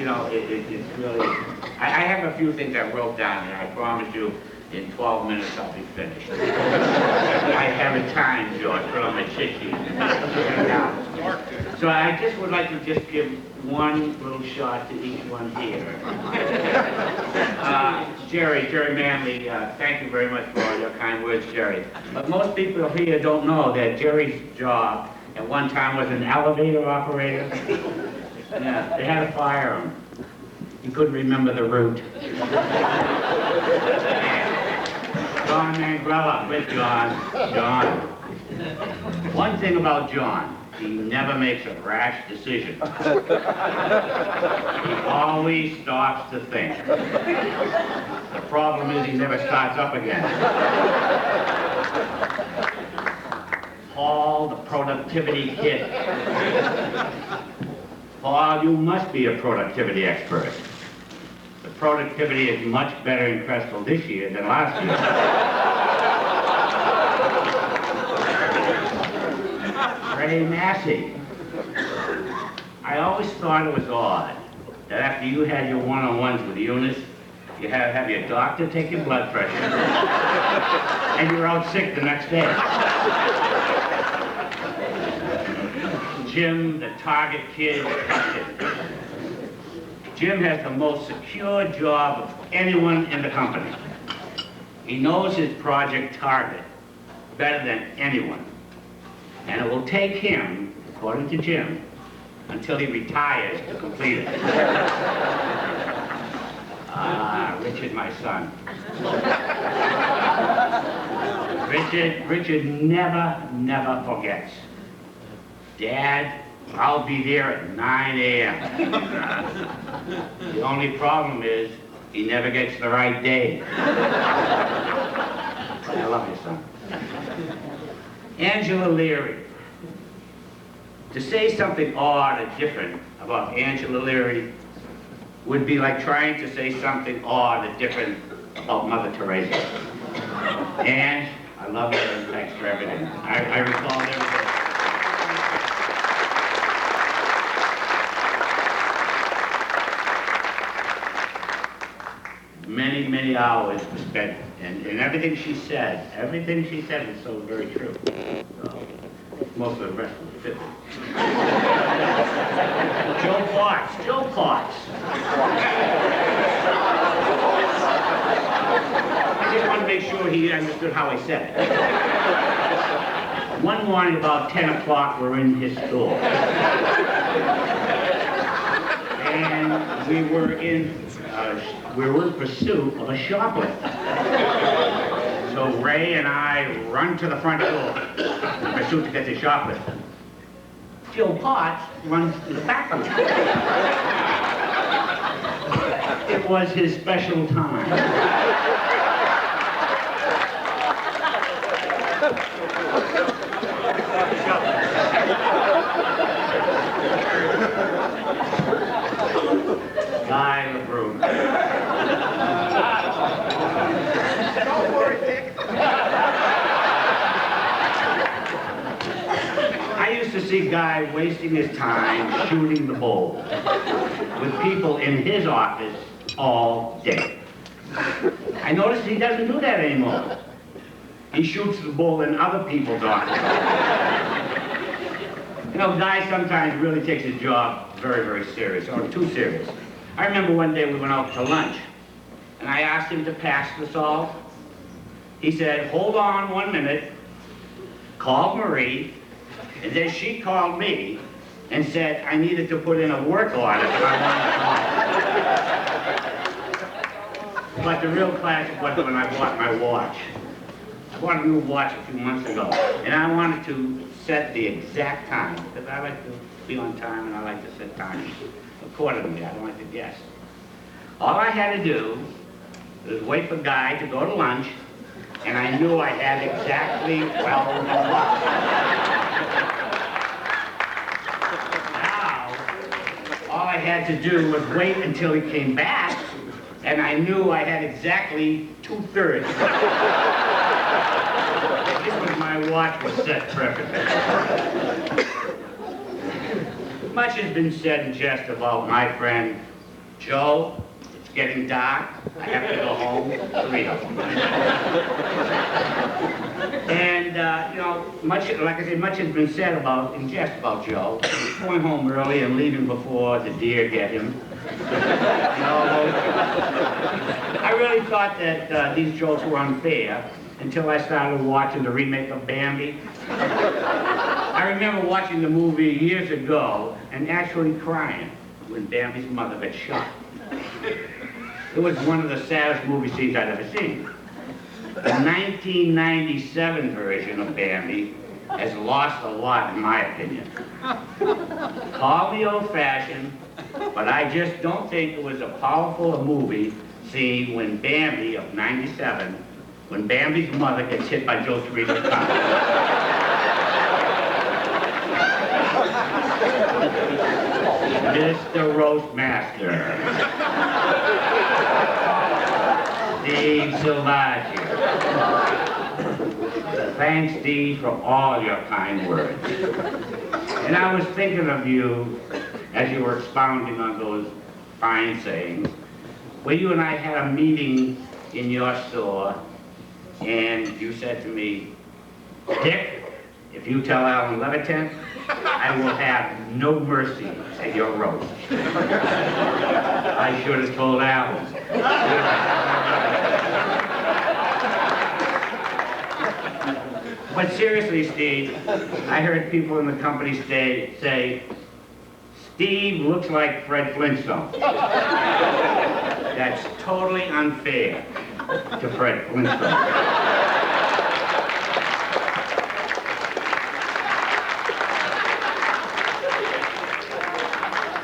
you know, it's really, I have a few things I wrote down, and I promise you, in 12 minutes I'll be finished. I haven't time, George, put on my cheat sheet. So I just would like to just give one little shot to each one here. Jerry Manley, thank you very much for all your kind words, Jerry. But most people here don't know that Jerry's job at one time was an elevator operator. Yeah, they had to fire him. He couldn't remember the route. John Mangrella, with John. One thing about John, he never makes a rash decision. He always stops to think. The problem is he never starts up again. Paul, the productivity kid. Paul, you must be a productivity expert. The productivity is much better in Crestville this year than last year. Ray Massey. I always thought it was odd that after you had your one-on-ones with Eunice, you have your doctor take your blood pressure, and you're out sick the next day. Jim, the Target kid, Jim has the most secure job of anyone in the company. He knows his project target better than anyone. And it will take him, according to Jim, until he retires to complete it. Richard, my son. Richard never forgets. Dad, I'll be there at 9 a.m. The only problem is he never gets the right day. I love you, son. Angela Leary. To say something odd or different about Angela Leary would be like trying to say something odd or different about Mother Teresa. And I love you and thanks for everything. I recall everything. Many hours were spent, and everything she said was so very true. So, most of the rest was fit. Joe Potts. I just want to make sure he understood how I said it. One morning about 10 o'clock, we're in his store. And we were in pursuit of a shoplifter. So Ray and I run to the front door in pursuit to get the shoplifter. Joe Potts runs to the back of it. It was his special time. Guy LeBrun. Don't worry, Dick. I used to see Guy wasting his time shooting the bull with people in his office all day. I noticed he doesn't do that anymore. He shoots the bull in other people's offices. You know, Guy sometimes really takes his job very serious, or too serious. I remember one day we went out to lunch, and I asked him to pass the salt. He said, hold on 1 minute, called Marie, and then she called me and said I needed to put in a work order if I wanted to. But the real classic was when I bought my watch. I bought a new watch a few months ago, and I wanted to set the exact time, because I like to be on time and I like to set time accordingly. I don't like to guess. All I had to do was wait for Guy to go to lunch, and I knew I had exactly 12 o'clock. Now, all I had to do was wait until he came back, and I knew I had exactly 2:30. This was my watch was set perfectly. Much has been said in jest about my friend Joe, it's getting dark. I have to go home. Grillo. And, you know, much, like I said, much has been said about, in jest about Joe. He's going home early and leaving before the deer get him. You know, I really thought that these jokes were unfair until I started watching the remake of Bambi. I remember watching the movie years ago and actually crying when Bambi's mother got shot. It was one of the saddest movie scenes I'd ever seen. The 1997 version of Bambi has lost a lot, in my opinion. Call me old-fashioned, but I just don't think it was a powerful movie scene when Bambi of 97, when Bambi's mother gets hit by Joe Torito's car. Mr. Roastmaster, Steve Silvaggi. Thanks, Steve, for all your kind words. And I was thinking of you as you were expounding on those fine sayings, where you and I had a meeting in your store, and you said to me, Dick, if you tell Alan Levitan, I will have no mercy at your roast. I should have told Alan. But seriously, Steve, I heard people in the company say, Steve looks like Fred Flintstone. That's totally unfair to Fred Flintstone.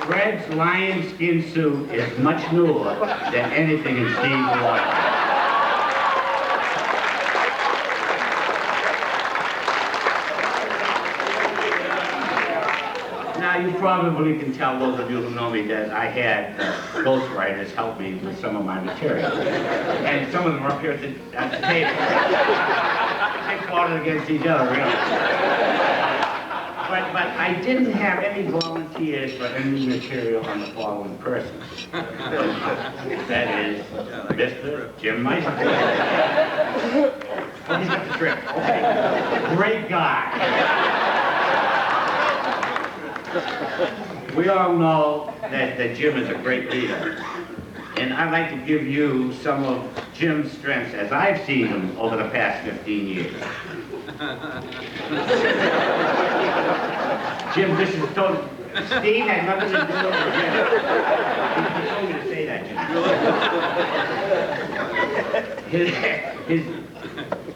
Fred's lion skin suit is much newer than anything in Steve's life. Now, you probably can tell, those of you who know me, that I had ghostwriters help me with some of my material. And some of them are up here at the table. They fought it against each other, really. But I didn't have any volunteers for any material on the following persons. That is, Mr. Jim Meister. Oh, he's got the trick. Okay. Great guy. We all know that Jim is a great leader. And I'd like to give you some of Jim's strengths as I've seen him over the past 15 years. Jim, this is totally... Steve had nothing to do with Jim. He told me to say that, Jim.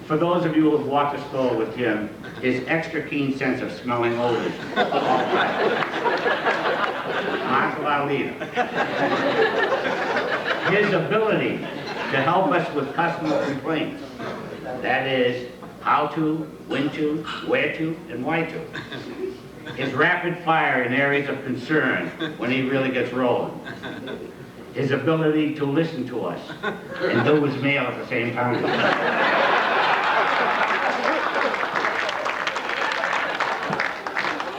For those of you who have walked the store with Jim, his extra keen sense of smelling odors. Mark of our leader. His ability to help us with customer complaints. That is, how to, when to, where to, and why to. His rapid fire in areas of concern when he really gets rolling. His ability to listen to us and do his mail at the same time.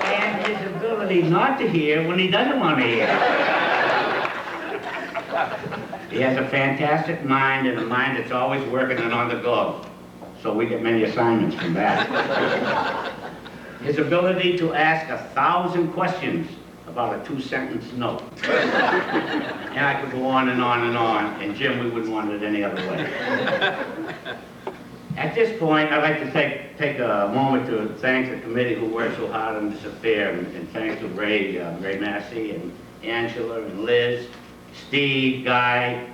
And his ability not to hear when he doesn't want to hear. He has a fantastic mind and a mind that's always working and on the go. So we get many assignments from that. His ability to ask 1,000 questions about a 2-sentence note. And I could go on and on and on, and Jim, we wouldn't want it any other way. At this point, I'd like to take a moment to thank the committee who worked so hard on this affair, and thanks to Ray Massey, and Angela, and Liz, Steve, Guy,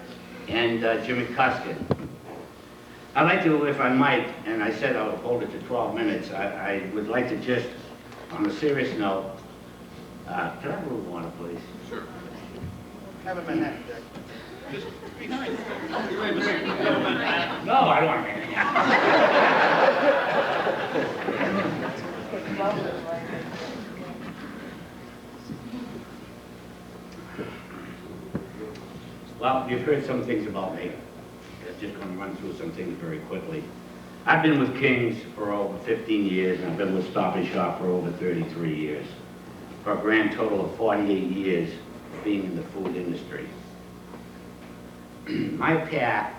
and Jimmy Cuskin. I'd like to, if I might, and I said I would hold it to 12 minutes, I would like to just, on a serious note, can I have a little water, please? Sure. Have a minute, Dick. Just be nice. No, I don't want anything. Well, you've heard some things about me. I'm just going to run through some things very quickly. I've been with King's for over 15 years, and I've been with Stop and Shop for over 33 years, for a grand total of 48 years of being in the food industry. my path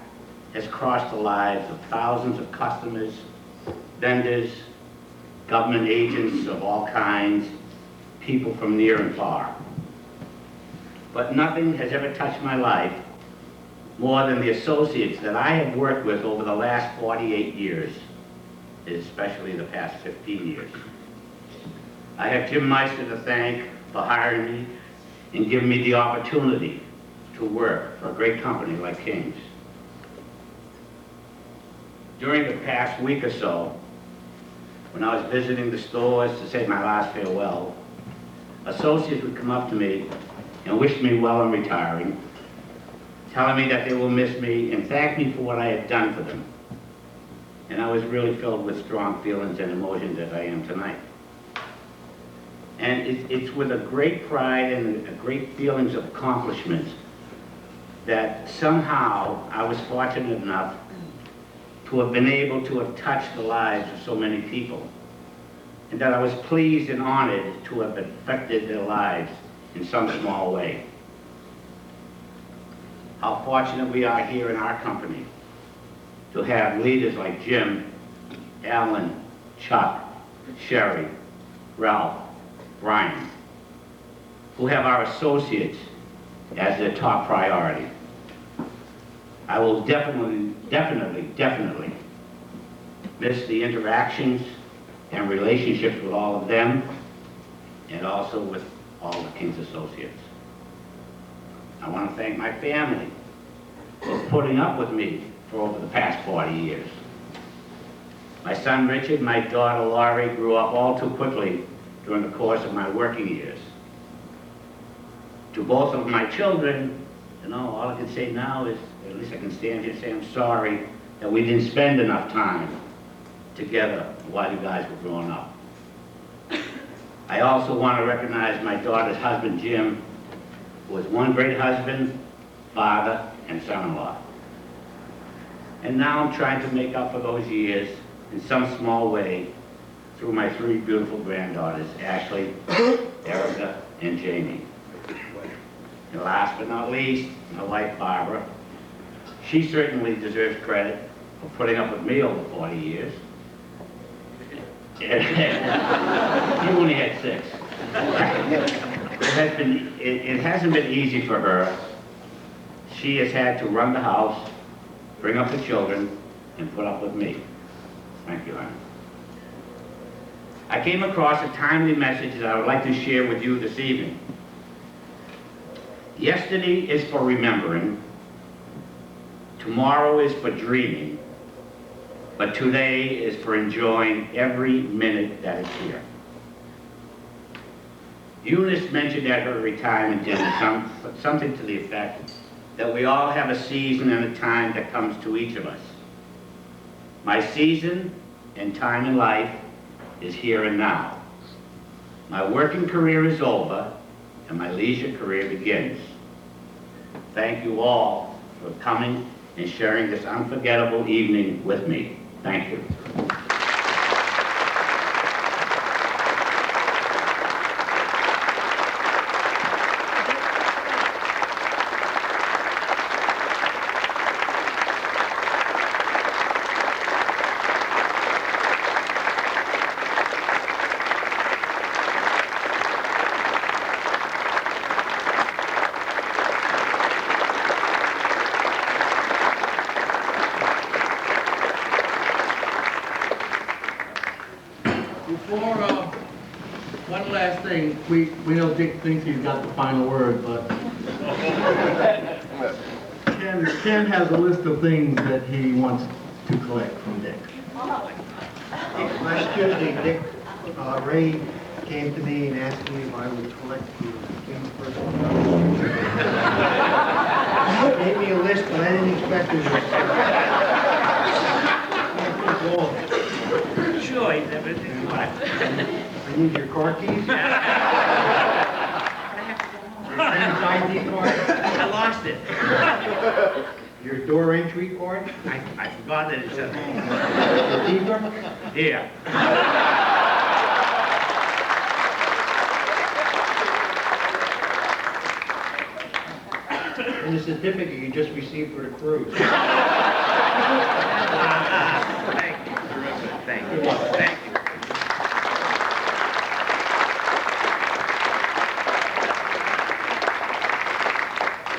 has crossed the lives of thousands of customers, vendors, government agents of all kinds, people from near and far. But nothing has ever touched my life more than the associates that I have worked with over the last 48 years, especially the past 15 years. I have Jim Meister to thank for hiring me and giving me the opportunity to work for a great company like King's. During the past week or so, when I was visiting the stores to say my last farewell, associates would come up to me and wish me well in retiring, telling me that they will miss me and thank me for what I had done for them. And I was really filled with strong feelings and emotions as I am tonight. And it's with a great pride and a great feelings of accomplishment that somehow I was fortunate enough to have been able to have touched the lives of so many people, and that I was pleased and honored to have affected their lives in some small way. How fortunate we are here in our company to have leaders like Jim, Alan, Chuck, Sherry, Ralph, Brian, who have our associates as their top priority. I will definitely miss the interactions and relationships with all of them, and also with all the King's associates. I want to thank my family for putting up with me for over the past 40 years. My son Richard, my daughter Laurie grew up all too quickly during the course of my working years. To both of my children, all I can say now is, at least I can stand here and say I'm sorry that we didn't spend enough time together while you guys were growing up. I also want to recognize my daughter's husband, Jim, who was one great husband, father, and son-in-law. And now I'm trying to make up for those years in some small way through my 3 beautiful granddaughters, Ashley, Erica, and Jamie. And last but not least, my wife, Barbara. She certainly deserves credit for putting up with me over 40 years. You only had 6. It hasn't been easy for her. She has had to run the house, bring up the children, and put up with me. Thank you, honey. I came across a timely message that I would like to share with you this evening. Yesterday is for remembering, tomorrow is for dreaming, but today is for enjoying every minute that is here. Eunice mentioned at her retirement dinner something to the effect that we all have a season and a time that comes to each of us. My season and time in life is here and now. My working career is over, and my leisure career begins. Thank you all for coming and sharing this unforgettable evening with me. Thank you. One last thing, we know Dick thinks he's got the final word, but Ken has a list of things that he wants to collect from Dick. Last Tuesday, Dick, Ray came to me and asked me if I would collect the King's personal numbers. He gave me a list, but I didn't expect it. Sure, he never did what? I need your car keys. Your friend's ID card. I lost it. Your door entry card. I forgot that it said. Your beeper. Here. And the certificate you just received for the cruise. Thank you. Thank you. Thank you.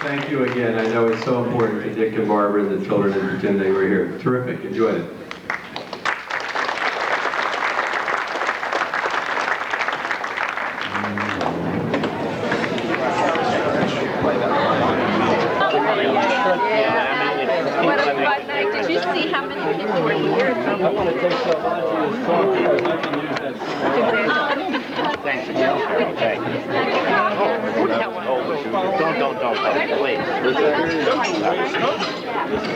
Thank you again. I know it's so important to Dick and Barbara and the children and pretend they were here. Terrific. Enjoyed it. What a fun night. Did you see how many people were here? Thanks, Jim. Thank you. Don't, please.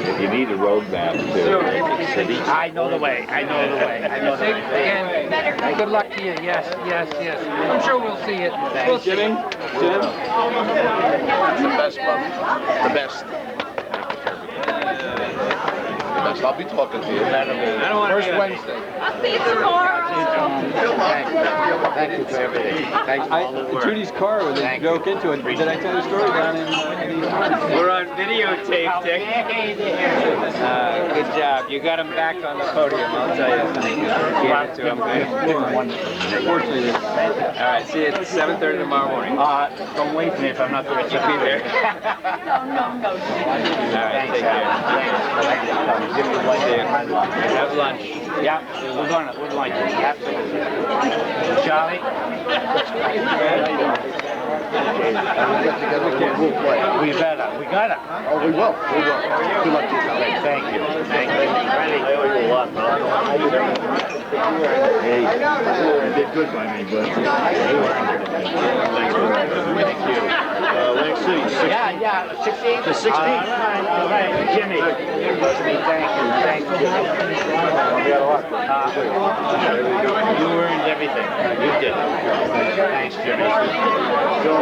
If you need a road map to the city. I know the way. I know the way. Again, good luck to you. Yes. I'm sure we'll see it. We'll see Jimmy? it. Jim? The best, brother. The best. The best. I'll be talking to you. First Wednesday. I'll see you tomorrow. Thank you for everything. Thanks for all the work. Trudy's car when they broke into it. Did I tell the story down in We're on videotape, Dick. Good job. You got him back on the podium, I'll tell you. Gave it to him. Unfortunately, All right, see you at 7:30 tomorrow morning. Don't wait for me if I'm not going to Be there. No. All right, take care. Have lunch. Yeah, we're going to lunch. Absolutely. Charlie? We better. We gotta. oh, we will. Good luck to you. Thank you. Thank you. Ready? I owe you a lot, bro. Hey, you did good by me, bud. Thank you. Lake City, 16? Yeah, 16? The 16th? All right, Jimmy. Thank you. You earned everything. You did. Thanks, Jimmy. Good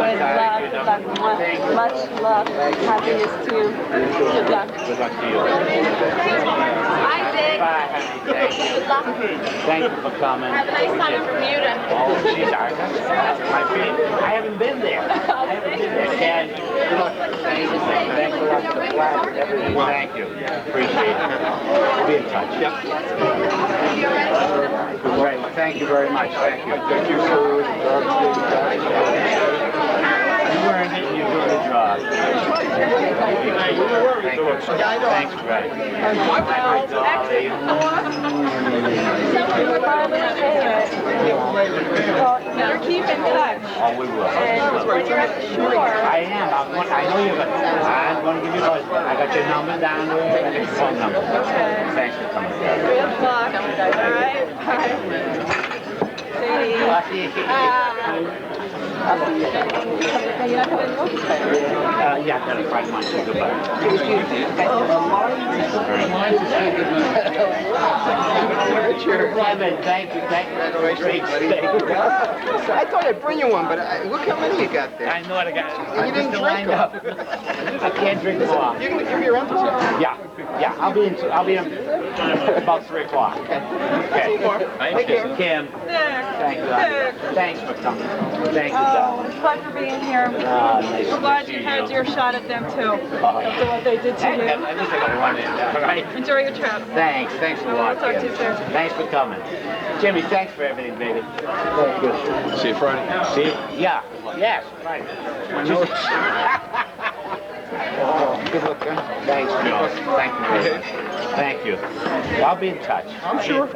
luck. Much love. Happiness to you. Good luck. Good luck to you. Hi, Dick. Bye, honey. Thank you. Good luck. Thank you for coming. Have a nice time in Bermuda. Oh, she's ours. That's my favorite. I haven't been there. Ken, good luck. Thank you. Thanks a lot for the flag and everything. Thank you. Appreciate it. We'll be in touch. Yep. Great. Thank you very much. Thank you. Thank you, sir. You earned it. You're doing the job. Thank you. Thanks, Greg. Better keep in touch. Oh, we will. And when you're at the shore, I am. I know you're going to. I'm going to give you a buzz. I got your number down there and your phone number. Okay. Thanks for coming. Good luck. All right. Bye. Yeah, I gotta find mine. Goodbye. Richard, thank you. Great steak. I thought I'd bring you one, but look how many you got there. I know what I got. And you didn't drink up. I can't drink more. You're gonna give me around tomorrow? Yeah. I'll be in about 3 o'clock. Okay. Take care. Kim. Thank you. Thanks for coming. Thank you, darling. Fun for being here. Nice I'm glad you had your shot at them too. After what they did to At you. least I got one in. Right? Enjoy your trip. Thanks a lot, We'll talk to Kim. you soon. Thanks for coming. Jimmy, thanks for everything, baby. Thank you. see you Friday. See? Yeah. Yes, right. Oh, good luck, huh? Thanks, Joe. Thank you very much. Thank you. I'll be in touch. I'm sure.